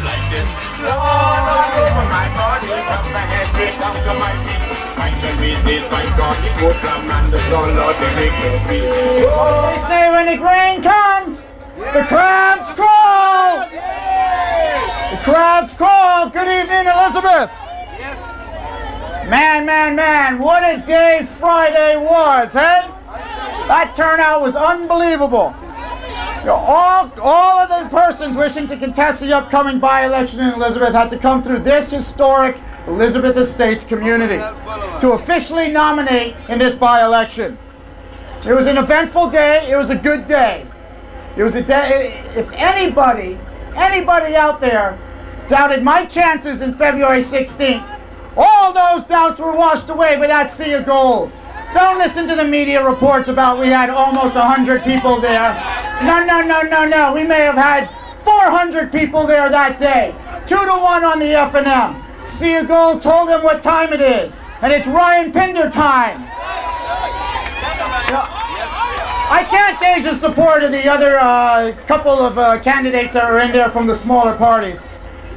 like this. Lord, over my body, from my head straight down to my feet. I shall be this, my God, the good and the soul, Lord, they make me feel. They say when the grain comes, the crabs crawl. The crabs crawl. Good evening, Elizabeth. Man, man, man, what a day Friday was, hey? That turnout was unbelievable. You know, all of the persons wishing to contest the upcoming by-election in Elizabeth had to come through this historic Elizabeth Estates community to officially nominate in this by-election. It was an eventful day. It was a good day. It was a day, if anybody out there doubted my chances in February 16th, all those doubts were washed away by that sea of gold. Don't listen to the media reports about we had almost 100 people there. No, no, no, no, no. We may have had 400 people there that day. 2-1 on the F&M. Sea of Gold told them what time it is. And it's Ryan Pinder time. I can't gauge the support of the other couple of candidates that were in there from the smaller parties.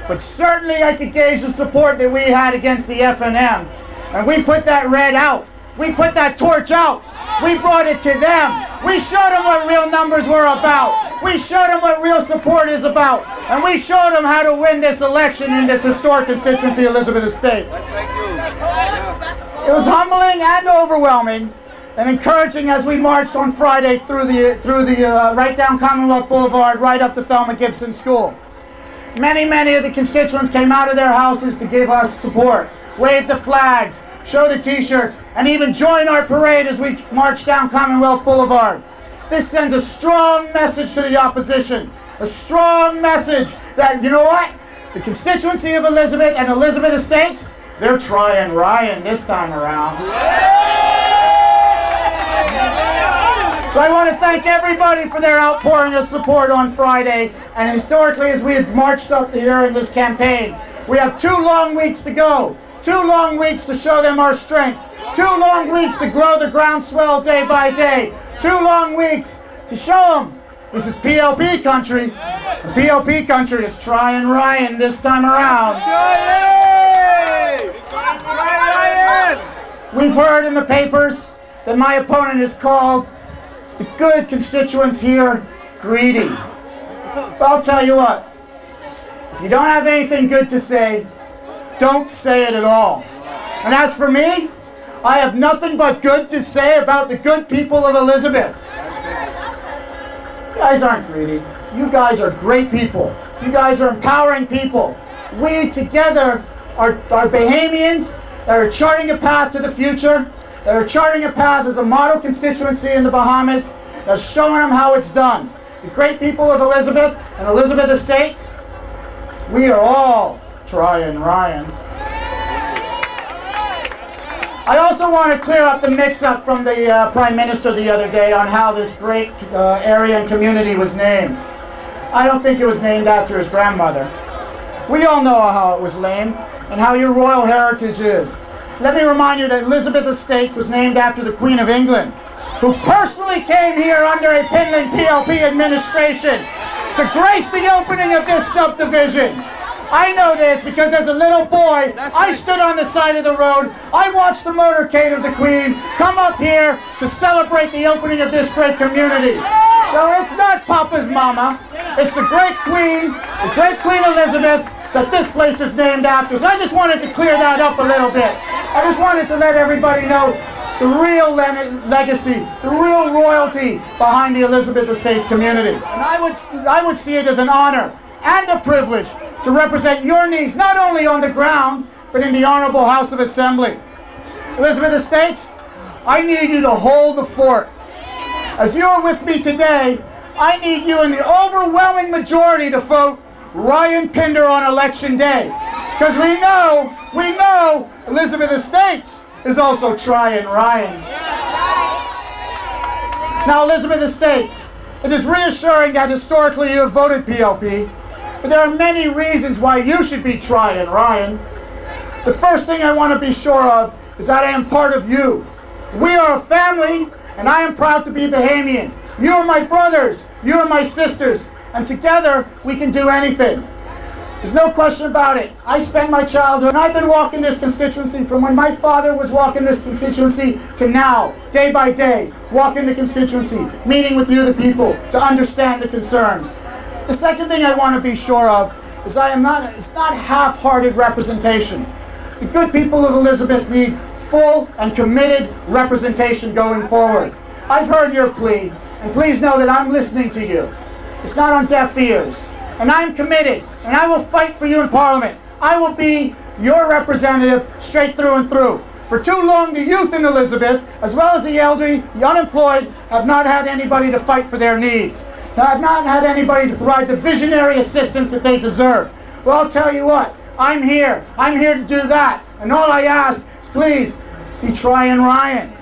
But certainly I could gauge the support that we had against the F&M. And we put that red out. We put that torch out. We brought it to them. We showed them what real numbers were about. We showed them what real support is about. And we showed them how to win this election in this historic constituency, Elizabeth Estates. It was humbling and overwhelming and encouraging as we marched on Friday through the right down Commonwealth Boulevard, right up to Thelma Gibson School. Many of the constituents came out of their houses to give us support, wave the flags, show the t-shirts, and even join our parade as we march down Commonwealth Boulevard. This sends a strong message to the opposition, a strong message that, you know what, the constituency of Elizabeth and Elizabeth Estates, they're trying Ryan this time around. So I want to thank everybody for their outpouring of support on Friday, and historically as we have marched up here in this campaign, we have 2 long weeks to go. 2 long weeks to show them our strength. 2 long weeks to grow the groundswell day by day. 2 long weeks to show them this is PLP country. And PLP country is Tryin Ryan this time around. We've heard in the papers that my opponent is called the good constituents here greedy. But I'll tell you what, if you don't have anything good to say, don't say it at all. And as for me, I have nothing but good to say about the good people of Elizabeth. You guys aren't greedy. You guys are great people. You guys are empowering people. We together are Bahamians that are charting a path to the future, that are charting a path as a model constituency in the Bahamas, that's showing them how it's done. The great people of Elizabeth and Elizabeth Estates, we are all Tryin Ryan. I also want to clear up the mix-up from the Prime Minister the other day on how this great area and community was named. I don't think it was named after his grandmother. We all know how it was named and how your royal heritage is. Let me remind you that Elizabeth Estates was named after the Queen of England, who personally came here under a Pinland PLP administration to grace the opening of this subdivision. I know this because as a little boy, I stood on the side of the road. I watched the motorcade of the Queen come up here to celebrate the opening of this great community. So it's not Papa's mama. It's the great Queen Elizabeth, that this place is named after. So I just wanted to clear that up a little bit. I just wanted to let everybody know the real legacy, the real royalty behind the Elizabeth Estates community. And I would see it as an honor and a privilege to represent your needs, not only on the ground, but in the Honorable House of Assembly. Elizabeth Estates, I need you to hold the fort. As you're with me today, I need you in the overwhelming majority to vote Ryan Pinder on election day. Because we know Elizabeth Estates is also Tryin Ryan. Now, Elizabeth Estates, it is reassuring that historically you have voted PLP, but there are many reasons why you should be Tryin Ryan. The first thing I want to be sure of is that I am part of you. We are a family, and I am proud to be Bahamian. You are my brothers, you are my sisters, and together we can do anything. There's no question about it. I spent my childhood, and I've been walking this constituency from when my father was walking this constituency to now, day by day, walking the constituency, meeting with you, the people, to understand the concerns. The second thing I want to be sure of is it's not half-hearted representation. The good people of Elizabeth need full and committed representation going forward. I've heard your plea, and please know that I'm listening to you. It's not on deaf ears. And I'm committed, and I will fight for you in Parliament. I will be your representative straight through and through. For too long, the youth in Elizabeth, as well as the elderly, the unemployed, have not had anybody to fight for their needs. Have not had anybody to provide the visionary assistance that they deserve. Well, I'll tell you what, I'm here. I'm here to do that. And all I ask is please be Tryin Ryan.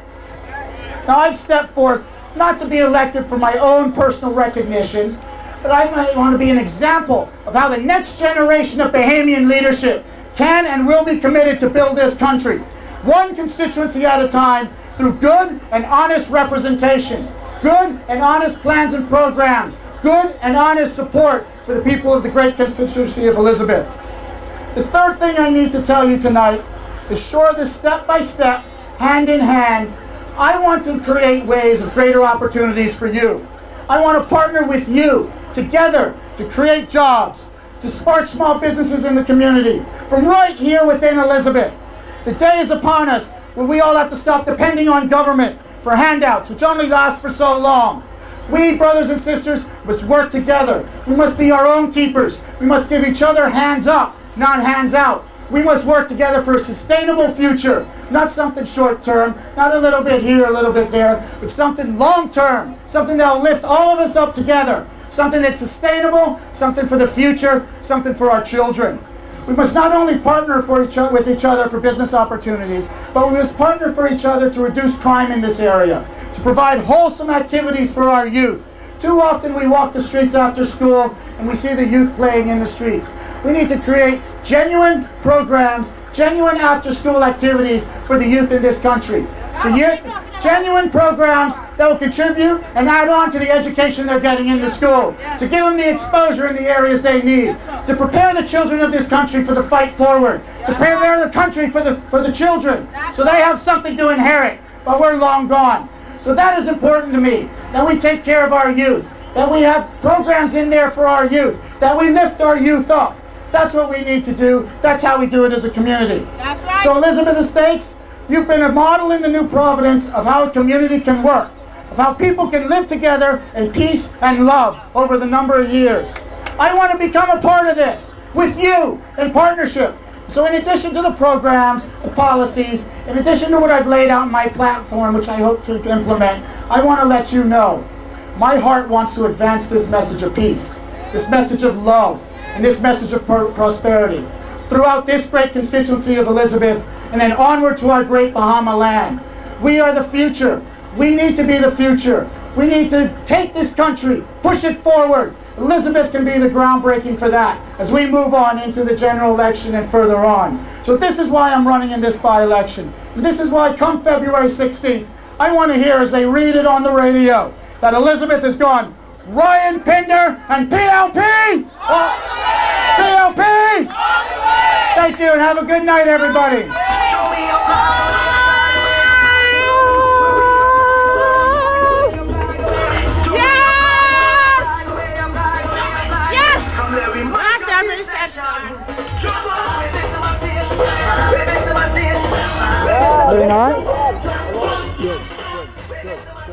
Now, I've stepped forth not to be elected for my own personal recognition, but I might want to be an example of how the next generation of Bahamian leadership can and will be committed to build this country, one constituency at a time, through good and honest representation, good and honest plans and programs, good and honest support for the people of the great constituency of Elizabeth. The third thing I need to tell you tonight is, sure, this step by step, hand in hand, I want to create ways of greater opportunities for you. I want to partner with you together to create jobs, to spark small businesses in the community, from right here within Elizabeth. The day is upon us where we all have to stop depending on government for handouts, which only last for so long. We, brothers and sisters, must work together. We must be our own keepers. We must give each other hands up, not hands out. We must work together for a sustainable future, not something short-term, not a little bit here, a little bit there, but something long-term, something that will lift all of us up together, something that's sustainable, something for the future, something for our children. We must not only partner with each other for business opportunities, but we must partner for each other to reduce crime in this area, to provide wholesome activities for our youth. Too often we walk the streets after school and we see the youth playing in the streets. We need to create genuine programs, genuine after-school activities for the youth in this country. Genuine programs that will contribute and add on to the education they're getting in the school, to give them the exposure in the areas they need, to prepare the children of this country for the fight forward, to prepare the country for the children, so they have something to inherit, but we're long gone. So that is important to me, that we take care of our youth, that we have programs in there for our youth, that we lift our youth up. That's what we need to do. That's how we do it as a community. That's right. So Elizabeth Estates, you've been a model in the New Providence of how a community can work, of how people can live together in peace and love over the number of years. I want to become a part of this with you in partnership. So in addition to the programs, the policies, in addition to what I've laid out in my platform, which I hope to implement, I want to let you know, my heart wants to advance this message of peace, this message of love, and this message of prosperity throughout this great constituency of Elizabeth, and then onward to our great Bahama land. We are the future. We need to be the future. We need to take this country, push it forward. Elizabeth can be the groundbreaking for that as we move on into the general election and further on. So this is why I'm running in this by-election. And this is why come February 16th, I want to hear as they read it on the radio that Elizabeth has gone Ryan, Pinder, and PLP! PLP! Thank you and have a good night, everybody. Doing all right? Good, good, good.